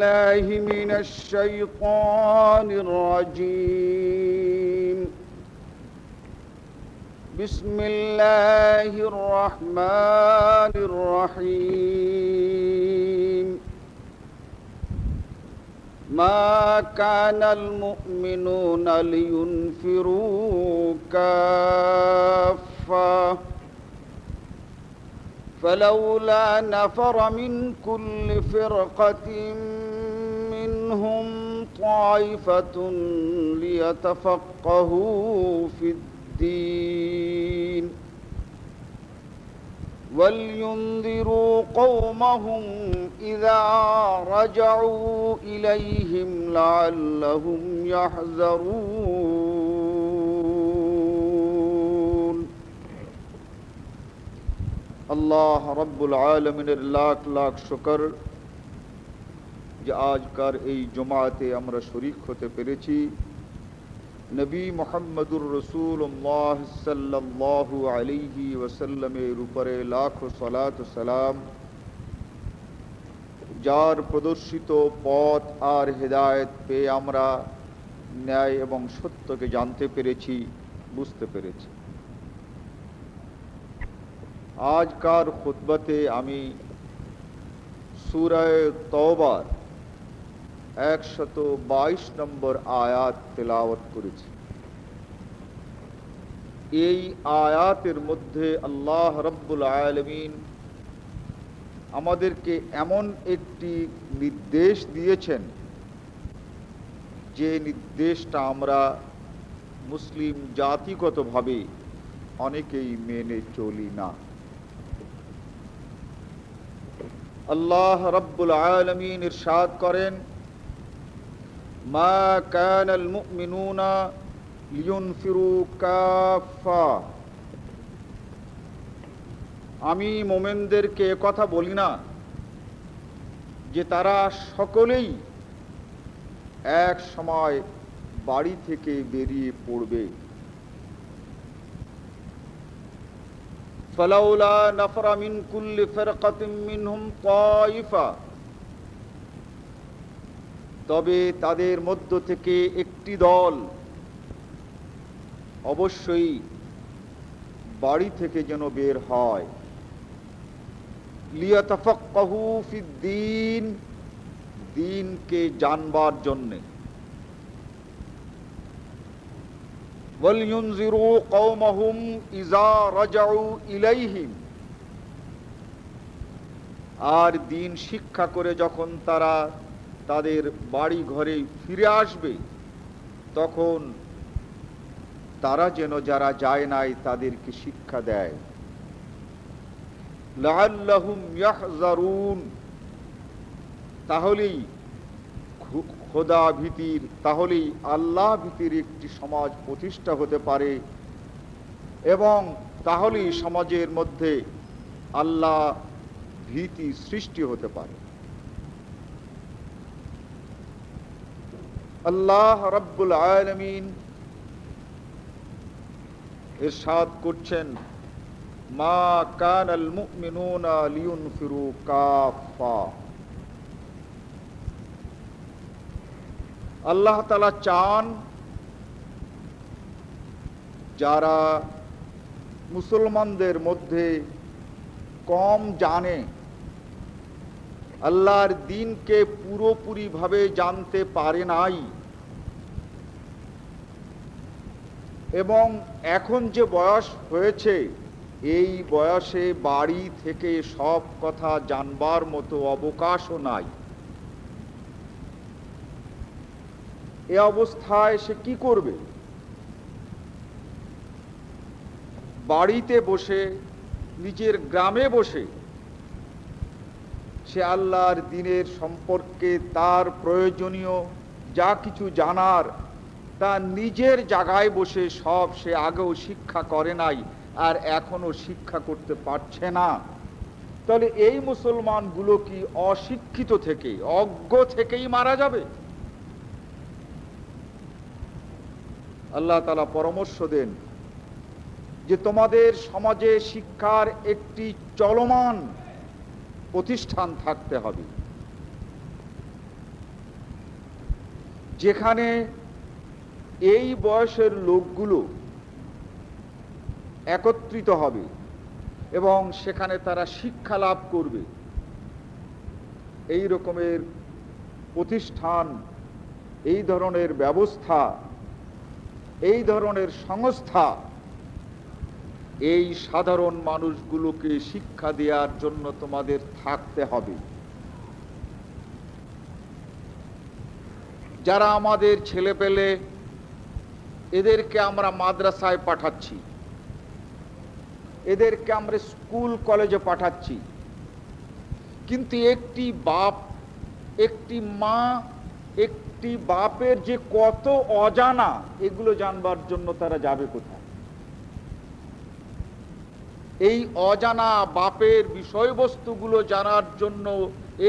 بالله من الشيطان الرجيم بسم الله الرحمن الرحيم ما كان المؤمنون لينفروا كافة فلولا نفر من كل فرقة منهم طائفة ليتفقهوا في الدين ولينذروا قومهم إذا رجعوا إليهم لعلهم يحذرون আল্লাহ রব্বুল আলমিনের লাখ লাখ শুকর যে আজকার এই জুমাতে আমরা শরীক হতে পেরেছি। নবী মুহাম্মদুর রাসূলুল্লাহ সাল্লাল্লাহু আলাইহি ওয়াসাল্লামের উপরে লাখো সালাত ও সালাম, যার প্রদর্শিত পথ আর হেদায়েত পেয়ে আমরা ন্যায় এবং সত্যকে জানতে পেরেছি, বুঝতে পেরেছি। আজকার খুতবাতে আমি সূরা তওবার 122 নম্বর আয়াত তেলাওয়াত করেছি। এই আয়াতের মধ্যে আল্লাহ রাব্বুল আলামিন আমাদেরকে এমন একটি নির্দেশ দিয়েছেন যে নির্দেশটা আমরা মুসলিম জাতিগতভাবে অনেকেই মেনে চলি না। আল্লাহ রাব্বুল আলামিন ইরশাদ করেন, মা কানাল মুমিনুনা লিয়ুনফিরু কাফা। আমি মুমিনদেরকে কথা বলি না যে তারা সকলেই এক সময় বাড়ি থেকে বেরিয়ে পড়বে। ফালাউলা নাফরা মিন কুল্লি ফিরকাতিন মিনহুম তায়ফা। তবে তাদের মধ্য থেকে একটি দল অবশ্যই বাড়ি থেকে যেন বের হয়। লিয়াতাফাক্কাহু ফিদ্দীন, দ্বীনকে জানবার জন্যে। ওয়ালইউনজিরু কওমাহুম ইযা রাজাউ ইলাইহিম, আর দ্বীন শিক্ষা করে যখন তারা তাদের বাড়ি ঘরে ফিরে আসবে, তখন তারা যেন যারা যায় নাই তাদেরকে শিক্ষা দেয়। লাআল্লাহুম ইয়াহযারুন, তাহলেই খোদা ভীতির, তাহলেই আল্লাহ ভীতির একটি সমাজ প্রতিষ্ঠা হতে পারে এবং তাহলেই সমাজের মধ্যে আল্লাহ ভীতি সৃষ্টি হতে পারে। আল্লাহ রাব্বুল আলামিন ইরশাদ করছেন, মা কানাল মুমিনুনা লিয়ুনফিরু কাফা। আল্লাহ তাআলা চান যারা মুসলমানদের মধ্যে কম জানে, আল্লাহর দ্বীনকে পুরোপুরিভাবে জানতে পারে নাই, এবং এখন যে বয়স হয়েছে এই বয়সে বাড়ি থেকে সব কথা জানবার মতো অবকাশও নাই। এ অবস্থায় সে কি করবে? বাড়িতে বসে, নিজের গ্রামে বসে সে আল্লাহর দ্বীনের সম্পর্কে তার প্রয়োজনীয় যা কিছু জানার তা নিজের জায়গায় বসে সব সে আগেও শিক্ষা করে নাই আর এখনো শিক্ষা করতে পারছে না। তাহলে এই মুসলমানগুলো কি অশিক্ষিত থেকে, অজ্ঞ থেকেই মারা যাবে? আল্লাহ তাআলা পরামর্শ দেন যে তোমাদের সমাজে শিক্ষার একটি চলমান প্রতিষ্ঠান থাকতে হবে। যেখানে এই বয়সের লোকগুলো একত্রিত হবে এবং সেখানে তারা শিক্ষা লাভ করবে, এই রকমের প্রতিষ্ঠান, এই ধরনের ব্যবস্থা, এই ধরনের সংস্থা এই সাধারণ মানুষগুলোকে শিক্ষা দেওয়ার জন্য তোমাদের থাকতে হবে। যারা আমাদের ছেলেপেলে, এদেরকে আমরা মাদ্রাসায় পাঠাচ্ছি, এদেরকে আমরা স্কুল কলেজে পাঠাচ্ছি, কিন্তু একটি বাপ, একটি মা, একটি বাপের যে কত অজানা, এগুলো জানবার জন্য তারা যাবে কোথায়? এই অজানা বাপের বিষয়বস্তুগুলো জানার জন্য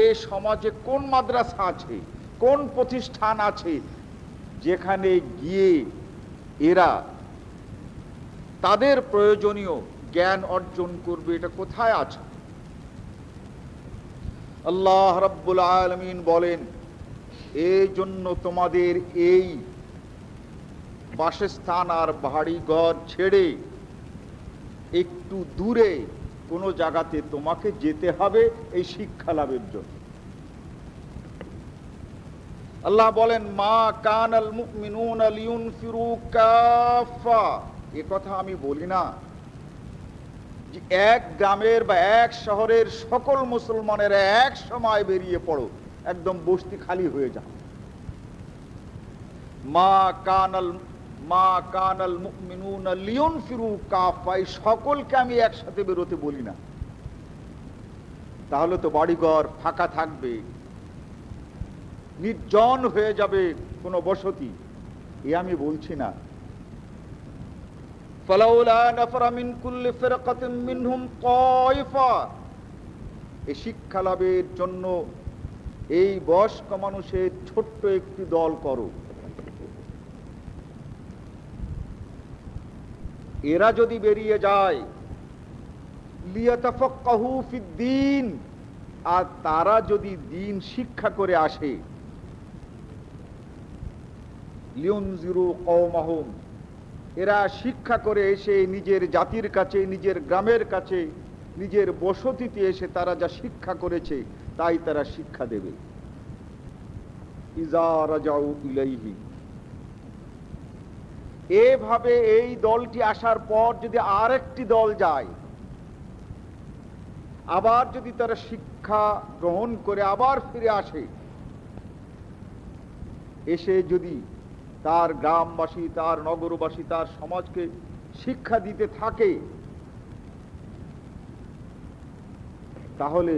এ সমাজে কোন মাদ্রাসা আছে, কোন প্রতিষ্ঠান আছে যেখানে গিয়ে এরা তাদের প্রয়োজনীয় জ্ঞান অর্জন করবে? এটা কোথায় আছে? আল্লাহ রাব্বুল আলামিন বলেন, এই জন্য তোমাদের এই বাসস্থান আর বাড়িঘর ছেড়ে একটু দূরে কোনো জায়গাতে তোমাকে যেতে হবে এই শিক্ষা লাভের জন্য। আল্লাহ বলেন, মা কানাল মুমিনুনা লিয়ুনফিরু কাফা। এ কথা আমি বলি না যে এক গ্রামের বা এক শহরের সকল মুসলমানেরা এক সময় বেরিয়ে পড়ো, একদম বস্তি খালি হয়ে যাও। মা কানাল মুমিনুনা লিয়ুনফিরু কাফা, এই সকলকে আমি একসাথে বেরোতে বলি না। তাহলে তো বাড়িঘর ফাঁকা থাকবে, নির্জন হয়ে যাবে কোনো বসতি, এ আমি বলছি না। ফালাউলা নাফারা মিন কুল্লি ফিরকাতিন মিনহুম তায়ফা, এই শিক্ষা লাভের জন্য এই বয়স্ক মানুষের ছোট্ট একটি দল করো। এরা যদি বেরিয়ে যায়, লিয়াতাফাক্কাহু ফিদ্দীন, আর তারা যদি দ্বীন শিক্ষা করে আসে, লিউনজিরু কওমাহুম, এরা শিক্ষা করে এসে নিজের জাতির কাছে, নিজের গ্রামের কাছে, নিজের বসতিতে এসে তারা যা শিক্ষা করেছে তাই তারা শিক্ষা দেবে। ইজা রাজাউ ইলাইহি, এভাবে এই দলটি আসার পর যদি আরেকটি দল যায়, আবার যদি তারা শিক্ষা গ্রহণ করে আবার ফিরে আসে, এসে যদি তার গ্রামবাসী, তার নগরবাসী, তার সমাজকে শিক্ষা দিতে থাকে, তাহলে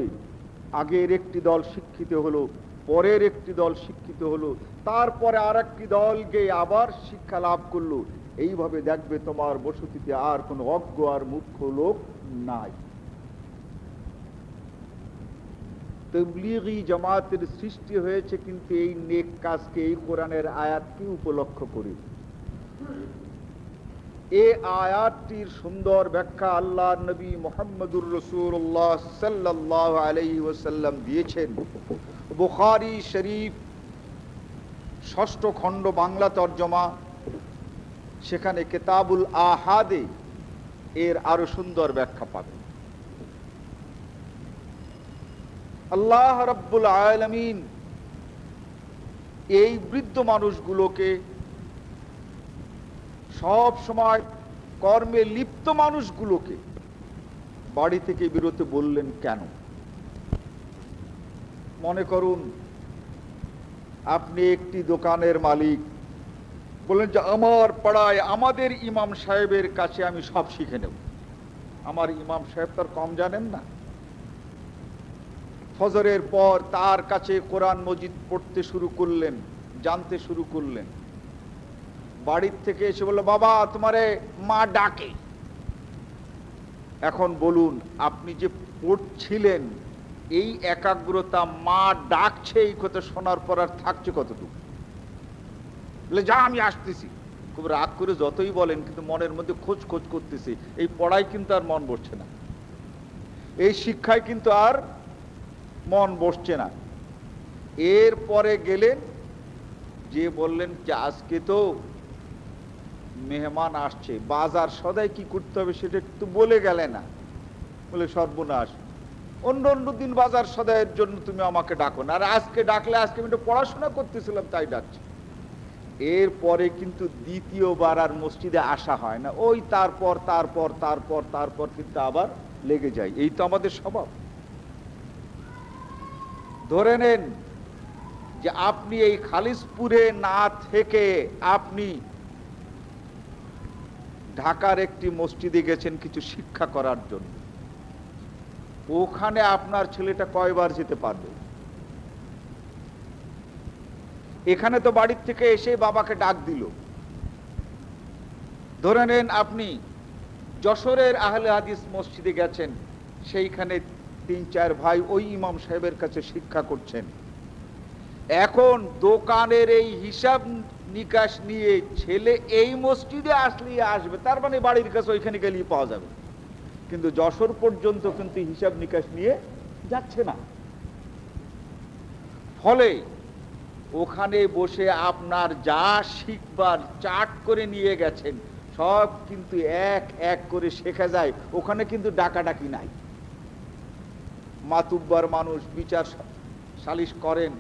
আগের একটি দল শিক্ষিত হলো, পরের একটি দল শিক্ষিত হলো, তারপরে আর একটি দল গিয়ে আবার শিক্ষা লাভ করলো। এইভাবে দেখবে তোমার বসতিতে আর কোনো অজ্ঞ আর মূর্খ লোক নাই। তাবলীগী জামাতের সৃষ্টি হয়েছে কিন্তু এই নেক কাজকে, এই কোরআনের আয়াতকে উপলক্ষ করে। এই আয়াতটির সুন্দর ব্যাখ্যা আল্লাহর নবী মুহাম্মদুর রাসূলুল্লাহ সাল্লাল্লাহু আলাইহি ওয়াসাল্লাম দিয়েছেন। বুখারী শরীফ ৬ষ্ঠ খণ্ড বাংলা তরজমা, সেখানে কিতাবুল আহাদে এর আরো সুন্দর ব্যাখ্যা পাবেন। আল্লাহ রাব্বুল আলামিন এই বৃদ্ধ মানুষগুলোকে, সব সময় কর্মে লিপ্ত মানুষগুলোকে বাড়ি থেকে বেরোতে বললেন কেন? মনে করুন আপনি একটি দোকানের মালিক, বললেন যে আমার পাড়ায় আমাদের ইমাম সাহেবের কাছে আমি সব শিখে নেব। আমার ইমাম সাহেব তার কম জানেন না। ফজরের পর তার কাছে কোরআন মজিদ পড়তে শুরু করলেন, জানতে শুরু করলেন। বাড়ির থেকে এসে বলল, বাবা তোমারে মা ডাকে। এখন বলুন, আপনি যে পড়ছিলেন এই একাগ্রতা, মা ডাকছে এই কথা শোনার পর আর থাকছে কতটুকু? বলে যা আমি আসতেছি। খুব রাগ করে যতই বলেন, কিন্তু মনের মধ্যে খোঁজ খোঁজ করতেছে। এই পড়ায় কিন্তু আর মন বসছে না, এই শিক্ষায় কিন্তু আর মন বসছে না। এরপরে গেলেন যে বললেন যে আজকে তো মেহমান আসছে, বাজার সদাই কি করতে হবে সেটা একটু বলে গেলে না। বলে সর্বনাশ, অন্য অন্য দিন বাজার সদাইয়ের জন্য তুমি আমাকে ডাকো না, আর আজকে ডাকলে, আজকে আমি একটু পড়াশোনা করতেছিলাম তাই ডাকছি। এরপরে কিন্তু দ্বিতীয়বার আর মসজিদে আসা হয় না, ওই তারপর তারপর তারপর তারপর কিন্তু আবার লেগে যায়। এই তো আমাদের স্বভাব। ধরে নেন যে আপনি এই খালিশপুরে না থেকে আপনি ঢাকার একটি মসজিদে গেছেন কিছু শিক্ষা করার জন্য। ওখানে আপনার ছেলেটা কয়বার যেতে পারবে? এখানে তো বাড়ির থেকে এসে বাবাকে ডাক দিল। ধরে নেন আপনি যশোরের আহলে হাদিস মসজিদে গেছেন, সেইখানে 3-4 ভাই ওই ইমাম সাহেবের কাছে শিক্ষা করছেন। এখন দোকানের এই হিসাব নিকাশ নিয়ে ছেলে এই মসজিদে আসলেই আসবে, তার মানে বাড়ির কাছে ওইখানে গেলেই পাওয়া যাবে, কিন্তু যশোর পর্যন্ত কিন্তু হিসাব নিকাশ নিয়ে যাচ্ছে না। ফলে ওখানে বসে আপনার যা শিখবার চাট করে নিয়ে গেছেন সব কিন্তু এক এক করে শেখা যায়। ওখানে কিন্তু ডাকাডাকি নাই। মাতুব্বার মানুষ বিচার সালিশ করেন,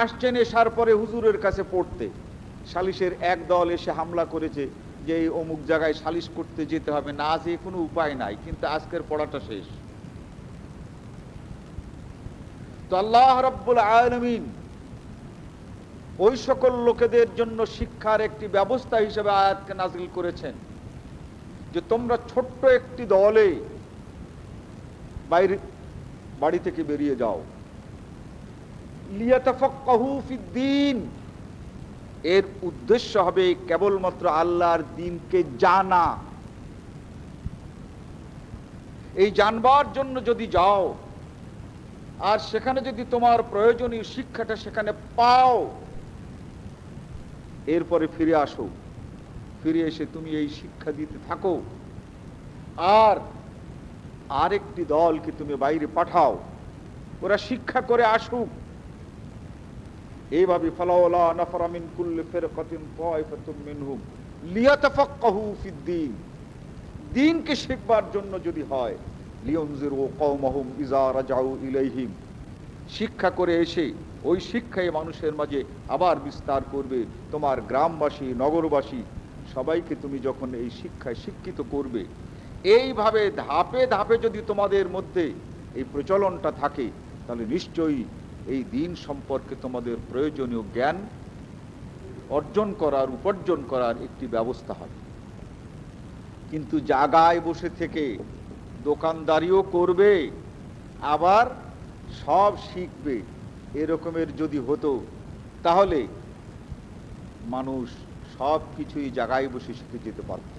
আসছেন, এসার পরে হুজুরের কাছে পড়তে, সালিশের এক দল এসে হামলা করেছে যে এই অমুক জায়গায় সালিশ করতে যেতে হবে, না যে কোনো উপায় নাই, কিন্তু আজকের পড়াটা শেষ। তো আল্লাহ রাব্বুল আলামিন ওই সকল লোকেদের জন্য শিক্ষার একটি ব্যবস্থা হিসেবে আয়াতকে নাযিল করেছেন যে তোমরা ছোট্ট একটি দলে বাইরে বাড়ি থেকে বেরিয়ে যাও, লিয়াতাফাক্কাহু ফিদ্দীন, এর উদ্দেশ্য হবে কেবলমাত্র আল্লাহর দ্বীনকে জানা। এই জানবার জন্য যদি যাও আর সেখানে যদি তোমার প্রয়োজনীয় শিক্ষাটা সেখানে পাও, এরপরে ফিরে আসো, ফিরে এসে তুমি এই শিক্ষা দিতে থাকো, আর আরেকটি দলকে তুমি বাইরে পাঠাও, ওরা শিক্ষা করে আসুক। এইভাবে ফালাউলা নাফারা মিন কুল্লি ফিরকাতিন তায়ফাতুম মিনহুম লিয়াতাফাক্কাহু ফিদ্দীন, দ্বীনকে শিখবার জন্য যদি হয়, লিয়ুনজিরু কওমাহুম ইযা রাজাউ ইলাইহিম, শিক্ষা করে এসে ওই শিক্ষাই মানুষের মাঝে আবার বিস্তার করবে। তোমার গ্রামবাসী, নগরবাসী সবাইকে তুমি যখন এই শিক্ষায় শিক্ষিত করবে, এইভাবে ধাপে ধাপে যদি তোমাদের মধ্যে এই প্রচলনটা থাকে, তাহলে নিশ্চয়ই এই দ্বীন সম্পর্কে তোমাদের প্রয়োজনীয় জ্ঞান অর্জন করার, উপার্জন করার একটি ব্যবস্থা হবে। কিন্তু জায়গায় বসে থেকে দোকানদারিও করবে, আবার সব শিখবে, এরকমের যদি হতো তাহলে মানুষ সব কিছুই জায়গায় বসে শিখে যেতে পারত।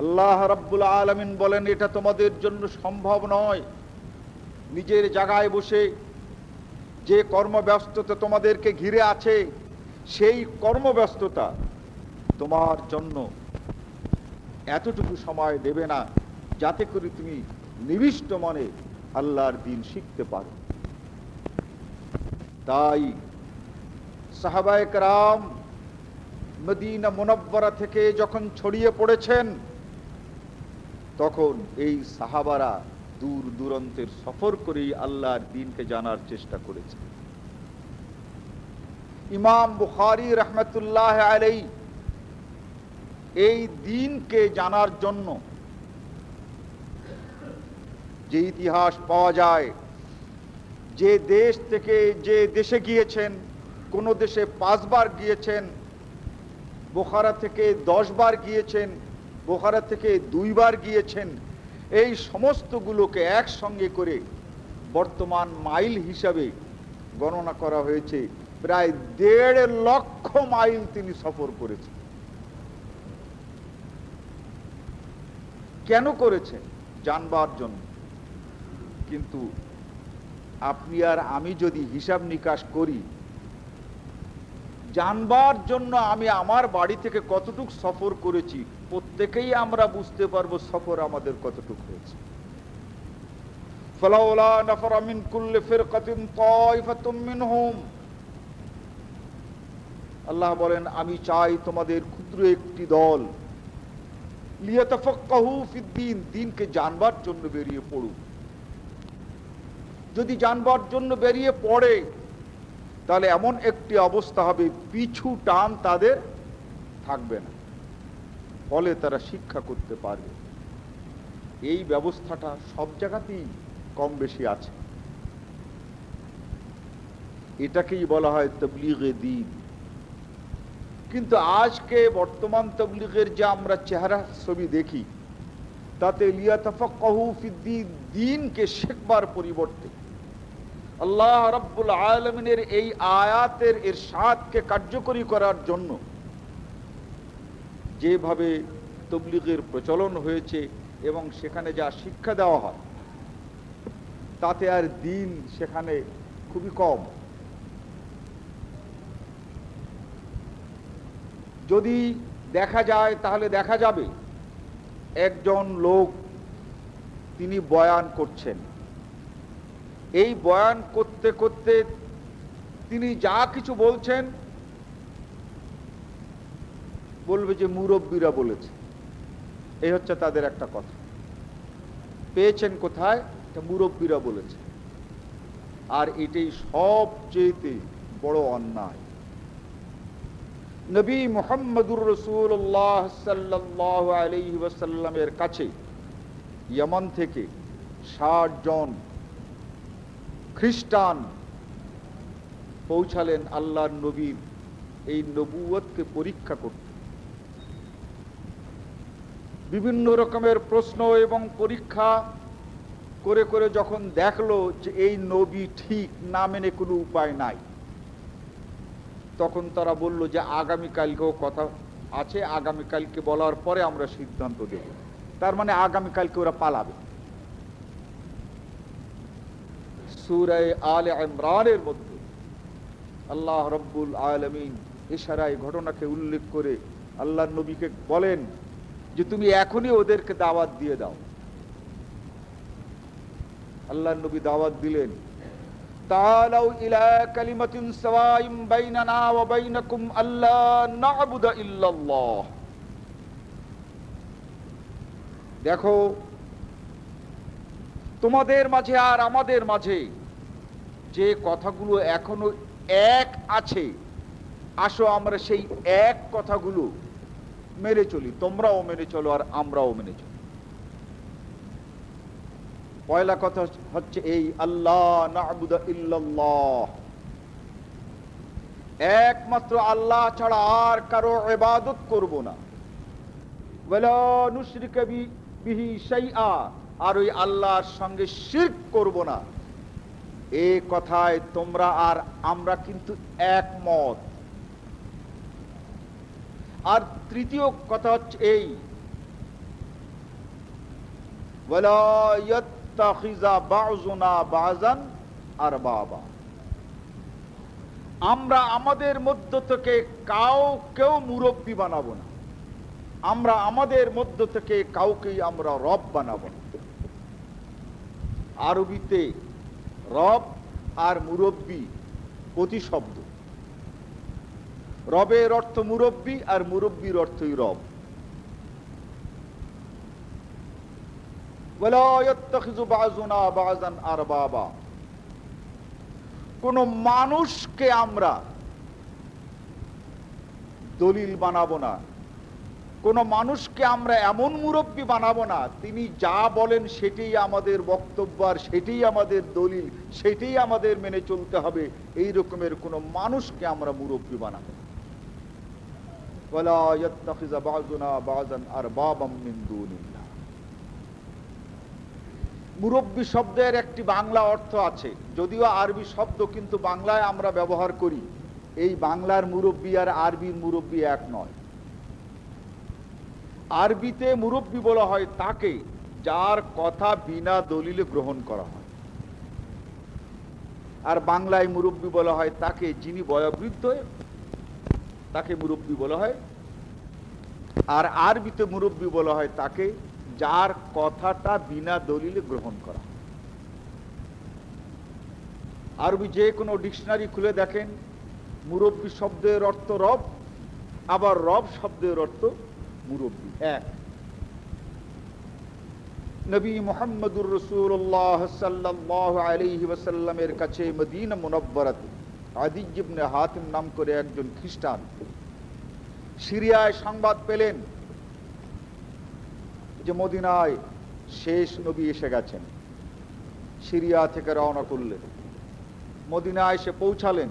আল্লাহ রাব্বুল আলামিন বলেন এটা তোমাদের জন্য সম্ভব নয়। নিজের জায়গায় বসে যে কর্মব্যস্ততা তোমাদেরকে ঘিরে আছে, সেই কর্মব্যস্ততা তোমার জন্য এতটুকু সময় দেবে না যাতে করে তুমি নিবিষ্ট মনে আল্লাহর দ্বীন শিখতে পারো। তাই সাহাবায়ে কেরাম মদিনা মুনাব্বারা থেকে যখন ছড়িয়ে পড়েছেন, তখন এই সাহাবারা দূর দূরান্তের সফর করেই আল্লাহর দ্বীনকে জানার চেষ্টা করেছে। ইমাম বুখারী রাহমাতুল্লাহ আলাইহি এই দ্বীনকে জানার জন্য যে ইতিহাস পাওয়া যায়, যে দেশ থেকে যে দেশে গিয়েছেন, কোন দেশে 5 বার গিয়েছেন, বুখারা থেকে 10 বার গিয়েছেন, বুখারা থেকে 2 বার গিয়েছেন, এই সমস্তগুলোকে একসঙ্গে করে বর্তমান মাইল হিসাবে গণনা করা হয়েছে। প্রায় 1.5 লক্ষ মাইল তিনি সফর করেছেন। কেন করেছেন? জানবার জন্য। কিন্তু আপনি আর আমি যদি হিসাব নিকাশ করি, জানবার জন্য আমি আমার বাড়ি থেকে কতটুকু সফর করেছি, প্রত্যেকেই আমরা বুঝতে পারবো সফর আমাদের কতটুকু হয়েছে। ফালাউলা নাফারা মিন কুল্লি ফিরকাতিন তায়ফাতুম মিনহুম, আল্লাহ বলেন, আমি চাই তোমাদের ক্ষুদ্র একটি দল লিয়াতাফাক্কাহু ফিদ্দীন, দিনকে জানবার জন্য বেরিয়ে পড়ুক। যদি জানবার জন্য বেরিয়ে পড়ে তাহলে এমন একটি অবস্থা হবে, পিছু টান তাদের থাকবে না, ফলে তারা শিক্ষা করতে পারবে। এই ব্যবস্থাটা সব জায়গাতেই কম বেশি আছে। এটাকেই বলা হয় তাবলীগে দ্বীন। কিন্তু আজকে বর্তমান তাবলীগের যে আমরা চেহারা ছবি দেখি, তাতে লিয়াতাফাক্কাহু ফিদ্দীন, দ্বীনকে শিখবার পরিবর্তে আল্লাহ রাব্বুল আলামিনের এই আয়াতের ইরশাদকে কার্যকরী করার জন্য যেভাবে তাবলীগের প্রচলন হয়েছে এবং সেখানে যা শিক্ষা দেওয়া হয়, তাতে আর দ্বীন সেখানে খুবই কম। যদি দেখা যায় তাহলে দেখা যাবে একজন লোক তিনি বয়ান করছেন, এই বয়ান করতে করতে তিনি যা কিছু বলছেন বলবে যে মুরব্বীরা বলেছে। এই হচ্ছে তাদের একটা কথা। পেয়েছেন কোথায়? এটা মুরব্বীরা বলেছে। আর এটাই সবচেয়ে বড় অন্যায়। নবী মুহাম্মদুর রাসূলুল্লাহ সাল্লাল্লাহু আলাইহি ওয়াসাল্লামের কাছে ইয়ামান থেকে ৬০ জন খ্রিস্টান পৌঁছালেন আল্লাহর নবীর এই নবুয়তকে পরীক্ষা করতে। বিভিন্ন রকমের প্রশ্ন এবং পরীক্ষা করে করে যখন দেখলো যে এই নবী ঠিক, না মেনে কোনো উপায় নাই, তখন তারা বলল যে আগামীকালকেও কথা আছে, আগামীকালকে বলার পরে আমরা সিদ্ধান্ত দেব। তার মানে আগামীকালকে ওরা পালাবে। সূরা আলে ইমরানের মধ্যে আল্লাহ রাব্বুল আলামিন ইশারায় ঘটনাকে উল্লেখ করে আল্লাহর নবীকে বলেন যে তুমি এখনই ওদেরকে দাওয়াত দিয়ে দাও। আল্লাহর নবী দাওয়াত দিলেন, তাআলাউ ইলা কালিমাতিন সাওয়াইন বাইনানা ওয়া বাইনাকুম আল্লা না'বুদা ইল্লাল্লাহ। দেখো, তোমাদের মাঝে আর আমাদের মাঝে যে কথাগুলো এখনো এক আছে, আসো আমরা সেই এক কথাগুলো মেনে চলি। তোমরাও মেনে চলো আর আমরাও মেনে চলি। পয়লা কথা হচ্ছে এই, আল্লাহ না'বুদা ইল্লাল্লাহ, একমাত্র আল্লাহ ছাড়া আর কারো ইবাদত করব না। ওয়ালা নুশরিকা বিহি শাইআ, আর ওই আল্লাহর সঙ্গে শিরক করব না। এই কথায় তোমরা আর আমরা কিন্তু একমত। আর তৃতীয় কথা হচ্ছে এই, ওয়ালা ইয়াত্তাখিযা বা'যুনা বা'যান আরবাবা, আমরা আমাদের মধ্য থেকে কাউকেও মুরব্বি বানাবো না। আমরা আমাদের মধ্য থেকে কাউকেই আমরা রব বানাবো না। আরবিতে রব আর মুরব্বি প্রতিশব্দ। রবের অর্থ মুরব্বি আর মুরব্বির অর্থই রব। ওয়ালা ইয়াত্তাখিযু বা'যুনা বা'যান আরবাবা, কোন মানুষকে আমরা দলিল বানাবো না, কোন মানুষকে আমরা এমন মুরব্বি বানাবো না তিনি যা বলেন সেটাই আমাদের বক্তব্য আর সেটাই আমাদের দলিল, সেটাই আমাদের মেনে চলতে হবে। এই রকমের কোন মানুষকে আমরা মুরব্বি বানাবো না। ওয়ালা ইয়াত্তাখিযা বা'যুনা বা'যান আরবাবাম মিন দুনিল্লাহ। মুরব্বি শব্দের একটি বাংলা অর্থ আছে, যদিও আরবি শব্দ, কিন্তু বাংলায় আমরা ব্যবহার করি। এই বাংলার মুরব্বি আর আরবির মুরব্বি এক নয়। আরবিতে মুরব্বি বলা হয় তাকে যার কথা বিনা দলিলে গ্রহণ করা হয়, আর বাংলায় মুরব্বি বলা হয় তাকে যিনি বয়োবৃদ্ধ, তাকে মুরব্বি বলা হয়। আর আরবিতে মুরব্বি বলা হয় তাকে যার কথাটা বিনা দলিলে গ্রহণ করা হয়। আরবি যে কোনো ডিকশনারি খুলে দেখেন, মুরব্বী শব্দের অর্থ রব, আবার রব শব্দের অর্থ মুরব্বী এক। নবী মুহাম্মদুর রাসূলুল্লাহ সাল্লাল্লাহু আলাইহি ওয়াসাল্লামের কাছে মদিনা মুনাব্বারাতে আদি ইবনে হাতিম নাম করে একজন খ্রিস্টান সিরিয়ায় সংবাদ পেলেন যে মদিনায় শেষ নবী এসে গেছেন। সিরিয়া থেকে রওনা করলেন, মদিনায় এসে পৌঁছালেন।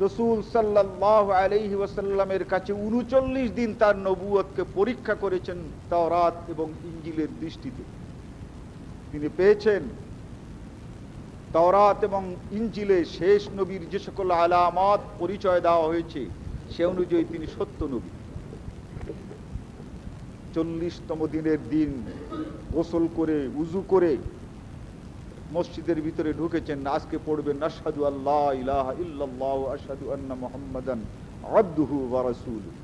রাসূল সাল্লাল্লাহু আলাইহি ওয়াসাল্লামের কাছে ৩৯ দিন তার নবুয়তকে পরীক্ষা করেছেন তাওরাত এবং ইনজিলের দৃষ্টিতে। তিনি পেয়েছেন তাওরাত এবং ইনজিলে শেষ নবীর যে সকল আলামত পরিচয় দেওয়া হয়েছে সে অনুযায়ী তিনি সত্য নবী। ৪০তম দিনের দিন গোসল করে উযু করে মসজিদের ভিতরে ঢুকেছেন। আজকে পড়বেন আশহাদু আল্লা ইলাহা ইল্লাল্লাহু ওয়া আশহাদু আন্না মুহাম্মাদান আবদুহু ওয়া রাসূলুহু।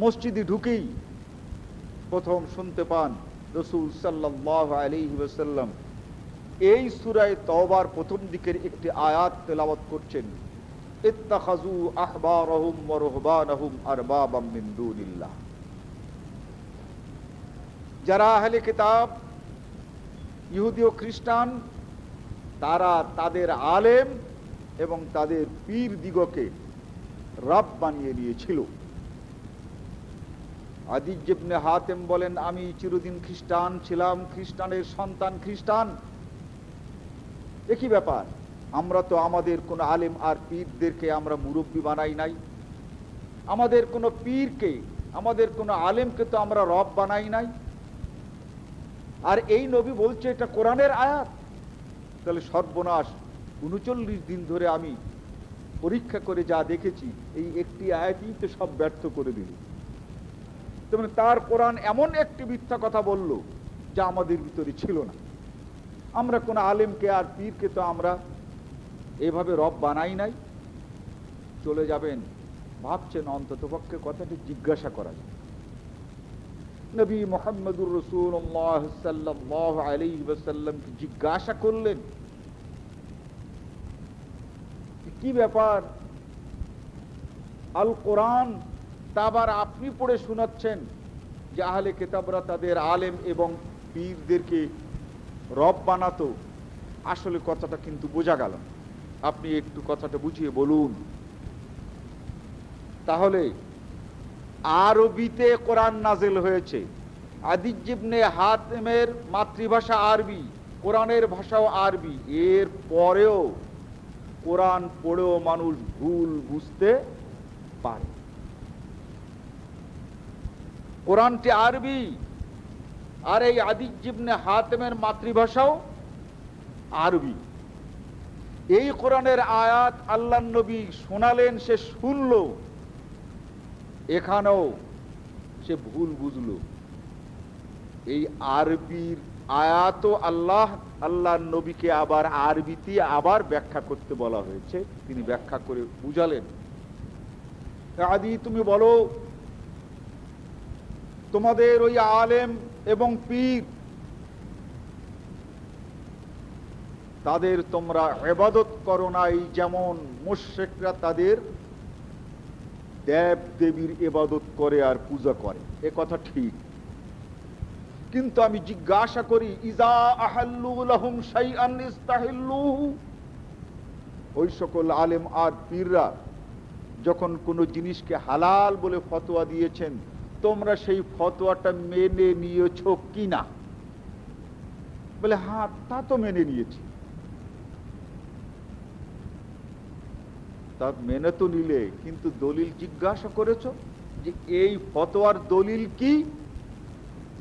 মসজিদে ঢুকেই প্রথম শুনতে পান রাসূল সাল্লাল্লাহু আলাইহি ওয়াসাল্লাম এই সূরা তাওবার প্রথম দিকের একটি আয়াত তেলাওয়াত করছেন, ইত্তাখাযু আহবারহুম ওয়া রুহবানাহুম আরবাবাম মিন দুনিল্লাহ। যারা আহলে কিতাব ইহুদি ও খ্রিস্টান তারা তাদের আলেম এবং তাদের পীর দিগকে রব বানিয়ে নিয়েছিল। আদি ইবনে হাতিম বলেন, আমি চিরদিন খ্রিস্টান ছিলাম, খ্রিস্টানের সন্তান খ্রিস্টান। একই ব্যাপার, আমরা তো আমাদের কোন আলেম আর পীরদেরকে আমরা মুরব্বী বানাই নাই, আমাদের কোন পীরকে আমাদের কোন আলেমকে তো আমরা রব বানাই নাই। আর এই নবী বলছে এটা কোরআনের আয়াত, তাহলে সর্বনাশ। ৩৯ দিন ধরে আমি পরীক্ষা করে যা দেখেছি এই একটি আয়াতই তো সব ব্যর্থ করে দিল। তেমন তার কোরআন এমন একটি মিথ্যা কথা বলল যা আমাদের ভিতরে ছিল না। আমরা কোন আলেমকে আর পীরকে তো আমরা এভাবে রব বানাই নাই। চলে যাবেন ভাবছেন অন্ততপক্ষে কথাটি জিজ্ঞাসা করা যায়। নবী মুহাম্মদুর রাসূলুল্লাহ সাল্লাল্লাহু আলাইহি ওয়াসাল্লামকে জিজ্ঞাসা করলেন, কি ব্যাপার? আল কোরআন তা আবার আপনি পড়ে শোনাচ্ছেন যে আহলে কিতাবরা তাদের আলেম এবং পীরদেরকে রব বানাতো। আসলে কথাটা কিন্তু বোঝা গেল, আপনি একটু কথাটা বুঝিয়ে বলুন। তাহলে আরবিতে কোরআন নাযিল হয়েছে। আদি ইবনে হাতিমের মাতৃভাষা আরবি, কোরআনের ভাষাও আরবি। এর পরেও কোরআন পড়েও মানুষ ভুল বুঝতে পারে। কোরআনটি আরবি, আর এই আদি ইবনে হাতিমের মাতৃভাষাও আরবি। এই কোরআনের আয়াত আল্লাহর নবী শোনালেন, সে শুনল, এখানেও সে ভুল বুঝলো। এই আরবির আয়াত আল্লাহর নবীকে আবার আরবিতে আবার ব্যাখ্যা করতে বলা হয়েছে। তিনি ব্যাখ্যা করে বুঝালেন, আদি তুমি বলো তোমাদের ওই আলেম এবং পীর তাদের তোমরা ইবাদত করো নাই যেমন মুশরিকরা তাদের দেব দেবীর ইবাদত করে আর পূজা করে। এ কথা ঠিক, কিন্তু আমি জিজ্ঞাসা করি, ইজা আহাল্লু লাহুম শাইআন ইস্তাহিল্লুহু, ওই সকল আলেম আর পীররা যখন কোনো জিনিসকে হালাল বলে ফতোয়া দিয়েছেন, তোমরা সেই ফতোয়াটা মেনে নিয়েছো কিনা? বলে হ্যাঁ, তা তো মেনে নিয়েছি। তা মেনে তো নিলে, কিন্তু দলিল জিজ্ঞাসা করেছো যে এই ফতোয়ার দলিল কি?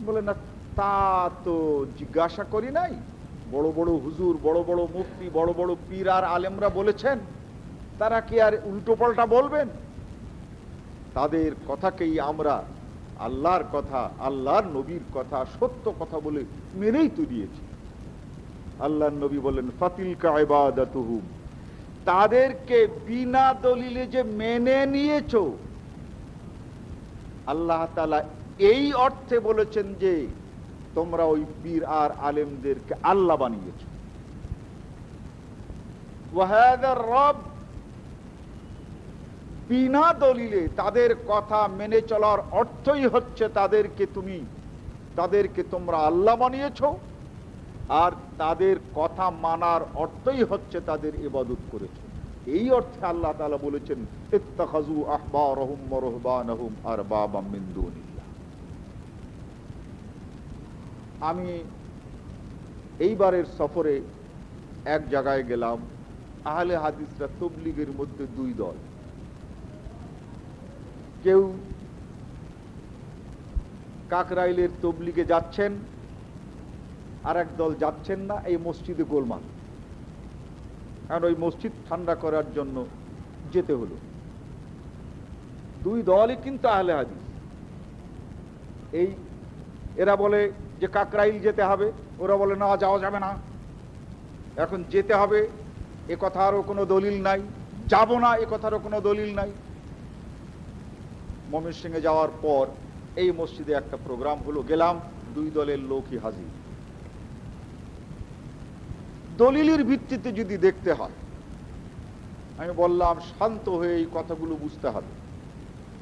বলে না, তা তো জিজ্ঞাসা করি নাই। বড় বড় হুজুর, বড় বড় মুফতি, বড় বড় পীর আর আলেমরা বলেছেন, তারা কি আর উল্টো পাল্টা বলবেন? তাদের কথাকেই আমরা আল্লাহর কথা, আল্লাহর নবীর কথা, সত্য কথা বলে মেনেই তো দিয়েছি। আল্লাহর নবী বলেন, ফাতিলকা ইবাদাতুহুম, তাদেরকে বিনা দলিলে যে মেনে নিয়েছো, আল্লাহ তাআলা এই অর্থে বলেছেন যে তোমরা ওই পীর আর আলেমদেরকে আল্লাহ বানিয়েছো। ওয়াহাদার রব, বিনা দলিলে তাদের কথা মেনে চলার অর্থই হচ্ছে তাদেরকে তোমরা আল্লাহ বানিয়েছো, আর তাদের কথা মানার অর্থই হচ্ছে তাদের ইবাদত করেছো। এই অর্থে আল্লাহ তাআলা বলেছেন ইত্তাখাযু আহবারহুম ওয়া রুহবানাহুম আরবাবাম মিন দুনিল্লাহ। আমি এইবারের সফরে এক জায়গায় গেলাম, আহলে হাদিসরা তাবলীগের মধ্যে দুই দল, কেউ কাকরাইলের তাবলীগে যাচ্ছেন, আর এক দল যাচ্ছেন না, এই মসজিদে গোলমাল। কারণ ওই মসজিদ ঠান্ডা করার জন্য যেতে হলো। দুই দলই কিন্তু আহলে হাদিস। এরা বলে যে কাকরাইল যেতে হবে, ওরা বলে না যাওয়া যাবে না, এখন যেতে হবে এ কথারও কোনো দলিল নাই, যাব না এ কথারও কোনো দলিল নাই। ময়মনসিংহে যাওয়ার পর এই মসজিদে একটা প্রোগ্রাম হলো, গেলাম, দুই দলের লোকই হাজির। দলিলের ভিত্তিতে যদি দেখতে হয়, আমি বললাম শান্ত হয়ে এই কথাগুলো বুঝতে হবে।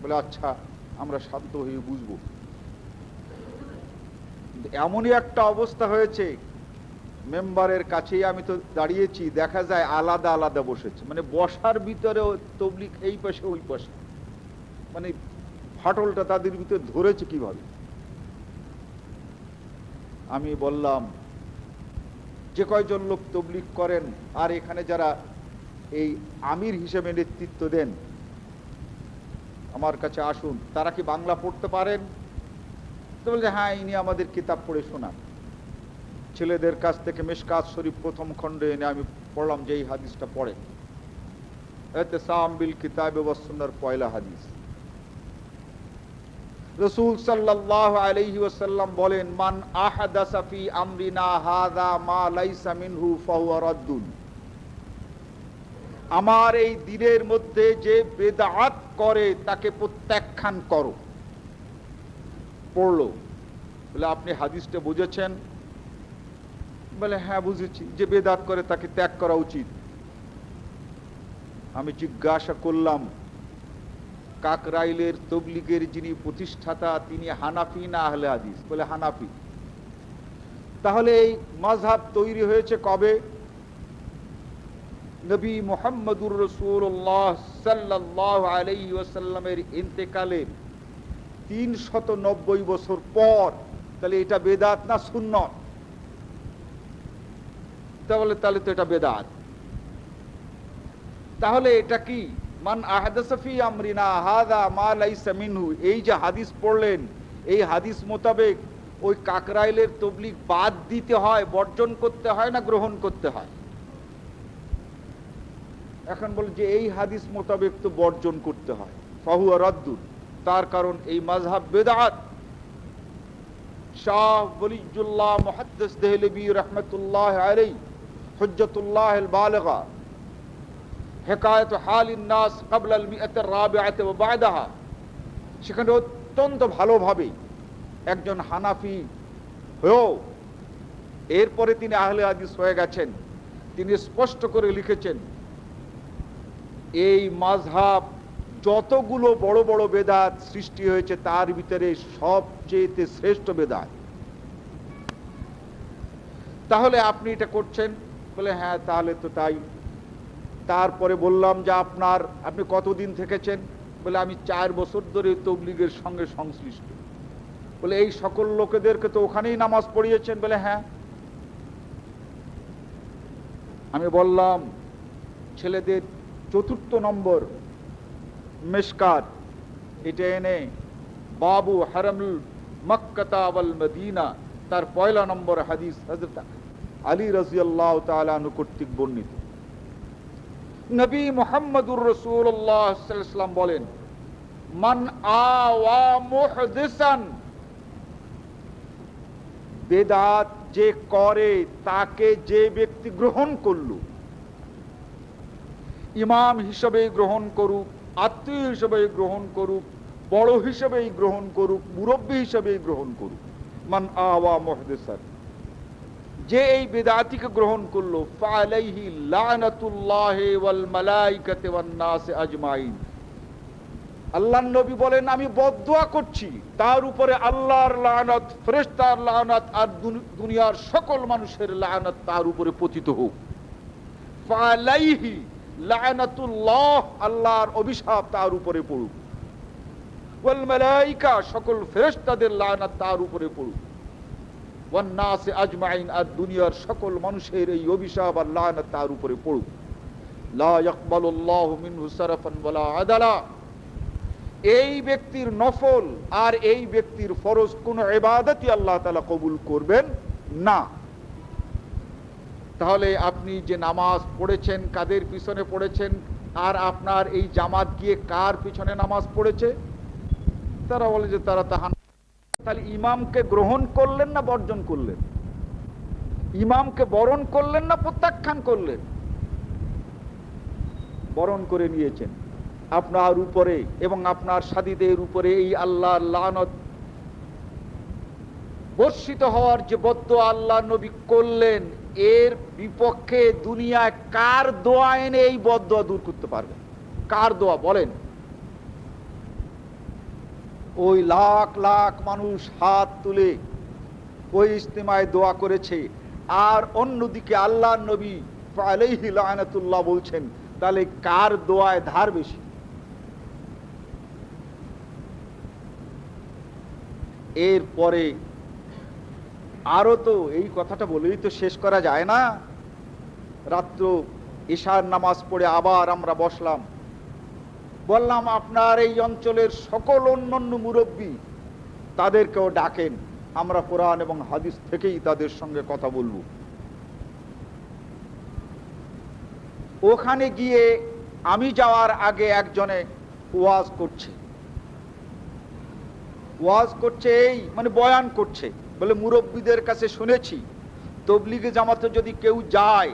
বলে আচ্ছা, আমরা শান্ত হয়ে বুঝবো। এমনই একটা অবস্থা হয়েছে, মেম্বারের কাছেই আমি তো দাঁড়িয়েছি, দেখা যায় আলাদা আলাদা বসেছে, মানে বসার ভিতরেও তবলিগ এই পাশে ওই পাশে, মানে ফাটলটা তাদের ভিতরে ধরেছে কিভাবে। আমি বললাম যে কয়জন লোক তবলিগ করেন আর এখানে যারা এই আমির হিসেবে নেতৃত্ব দেন, আমার কাছে আসুন, তারা কি বাংলা পড়তে পারেন? তো বলছে হ্যাঁ, ইনি আমাদের কিতাব পড়ে শোনান। ছেলেদের কাছ থেকে মিশকাত শরীফ প্রথম খণ্ডে এনে আমি পড়লাম যে এই হাদিসটা পড়ে, ইতিসাম বিল কিতাব ওয়াস সুন্নাহর পয়লা হাদিস। রাসূল সাল্লাল্লাহু আলাইহি ওয়াসাল্লাম বলেন, মান আহাদাসা ফি আমরিনা হাযা মা লাইসা মিনহু ফাহুয়া রাদ্দুন। আমার এই দ্বীনের মধ্যে যে বেদাত করে তাকে প্রত্যাখ্যান করো। পড়লো, বলে আপনি হাদিসটা বুঝেছেন? বলে হ্যাঁ বুঝেছি, যে বেদাত করে তাকে ত্যাগ করা উচিত। আমি জিজ্ঞাসা করলাম, কাকরাইলের তবলিগের যিনি প্রতিষ্ঠাতা তিনি হানাফি না আহলে হাদিস? বলে হানাফি। তাহলে এই মাযহাব তৈরি হয়েছে কবে? নবী মুহাম্মদুর রাসূলুল্লাহ সাল্লাল্লাহু আলাইহি ওয়াসাল্লামের ইন্তেকালের 390 বছর পর। তাহলে এটা বেদাত না সুন্নাত? তাহলে তো এটা বেদাত। তাহলে এটা কি মান আহাদাসা ফি আমরিনা হাযা মা লাইসা মিনহু, এই যে হাদিস পড়লেন, এই হাদিস মোতাবেক ওই কাকরাইলের তবলিগ বাদ দিতে হয়, বর্জন করতে হয় না গ্রহণ করতে হয়? এখন বলে যে এই হাদিস মোতাবেক তো বর্জন করতে হয়, ফাহুয়া রাদ্দুন, তার কারণ এই মাযহাব বেদাত। শাহ ওয়ালিউল্লাহ মুহাদ্দিস দেহলভী রাহমাতুল্লাহ আলাইহি হুজ্জাতুল্লাহ আল বালিগা হিকায়াত হালিন নাস ক্বাবলা আল মিআত আর রাবিআত ওয়া বা'দাহা, সেখানে অত্যন্ত ভালোভাবে একজন হানাফি হয়েও এরপরে তিনি আহলে হাদিস হয়ে গেছেন, তিনি স্পষ্ট করে লিখেছেন এই মাযহাব যতগুলো বড় বড় বেদাত সৃষ্টি হয়েছে তার ভিতরে সবচেয়ে শ্রেষ্ঠ বেদাত। তাহলে আপনি এটা করছেন? বলে হ্যাঁ, তাহলে তো তাই। তারপরে বললাম যে আপনি কতদিন থেকেছেন? বলে আমি 4 বছর ধরে তবলিগের সঙ্গে সংশ্লিষ্ট। বলে এই সকল লোকেদেরকে তো ওখানেই নামাজ পড়িয়েছেন? বলে হ্যাঁ। আমি বললাম ছেলেদের 4th নম্বর মিশকাত এটা এনে বাবু হারামুল মক্কা ওয়াল মদিনা, তার 1 নম্বর হাদিস হযরত আলী রাদিয়াল্লাহু তাআলা আনহু কর্তৃক বর্ণিত। নবী মুহাম্মদুর রাসূলুল্লাহ সাল্লাল্লাহু আলাইহি ওয়াসাল্লাম বলেন, মান আওয়া মুহদিসান, বেদাত যে করে তাকে যে ব্যক্তি গ্রহণ করলো, ইমাম হিসেবে গ্রহণ করুক, আত্মীয় হিসেবে গ্রহণ করুক, বড় হিসেবেই গ্রহণ করুক, মুরব্বী হিসেবেই গ্রহণ করুক, মান আওয়া মুহদিসান, যে এই বিদআতিকে গ্রহণ করলো ফালাইহি লানাতুল্লাহি ওয়াল মালাইকাতি ওয়ান নাস আজমাইন, আল্লাহর নবী বলেন আমি বদদুয়া করছি তার উপরে আল্লাহর লানত, ফেরেশতার লানত আর দুনিয়ার সকল মানুষের লানত তার উপরে পতিত হোক। ফালাইহি লানাতুল্লাহ, আল্লাহর অভিশাপ তার উপরে পড়ুক, ওয়াল মালাইকা, সকল ফেরেশতাদের লানত তার উপরে পড়ুক, ওয়ান নাস আজমাইন, আর দুনিয়ার সকল মানুষের এই অভিশাপ আর লানত তার উপরে পড়ুক। লা ইয়াকবালুল্লাহু মিনহু সারাফান ওয়ালা আদালা, এই ব্যক্তির নফল আর এই ব্যক্তির ফরজ কোন ইবাদতই আল্লাহ তাআলা কবুল করবেন না। তাহলে আপনি যে নামাজ পড়েছেন কাদের পিছনে পড়েছেন, আর আপনার এই জামাত গিয়ে কার পিছনে নামাজ পড়েছে? তারা বলে যে তারা তাহান। তাহলে ইমামকে গ্রহণ করলেন না বর্জন করলেন? ইমামকে বরণ করলেন না প্রত্যাখ্যান করলেন? বরণ করে নিয়েছেন। আপনার উপরে এবং আপনার সাথীদের উপরে এই আল্লাহর লানত বর্ষিত হওয়ার যে বদদুয়া আল্লাহ নবী করলেন, এর বিপক্ষে দুনিয়ায় কার দোয়া এনে এই বদদুয়া দূর করতে পারবে? কার দোয়া বলেন? ওই লাখ লাখ মানুষ হাত তুলে ওই ইজতিমায় দোয়া করেছে, আর অন্যদিকে আল্লাহর নবী আলাইহি লানাতুল্লাহ বলছেন, তাহলে কার দোয়ায় ধার বেশি? এরপরে আরো তো এই কথাটা বলেই তো শেষ করা যায় না। রাত্র ইশার নামাজ পড়ে আবার আমরা বসলাম, বললাম আপনার এই অঞ্চলের সকল অন্যান্য মুরব্বী তাদেরকেও ডাকেন, আমরা কোরআন এবং হাদিস থেকেই তাদের সঙ্গে কথা বলবো। ওখানে গিয়ে আমি যাওয়ার আগে একজনে ওয়াজ করছে এই মানে বয়ান করছে, বলে মুরব্বীদের কাছে শুনেছি তবলিগে জামাতে যদি কেউ যায়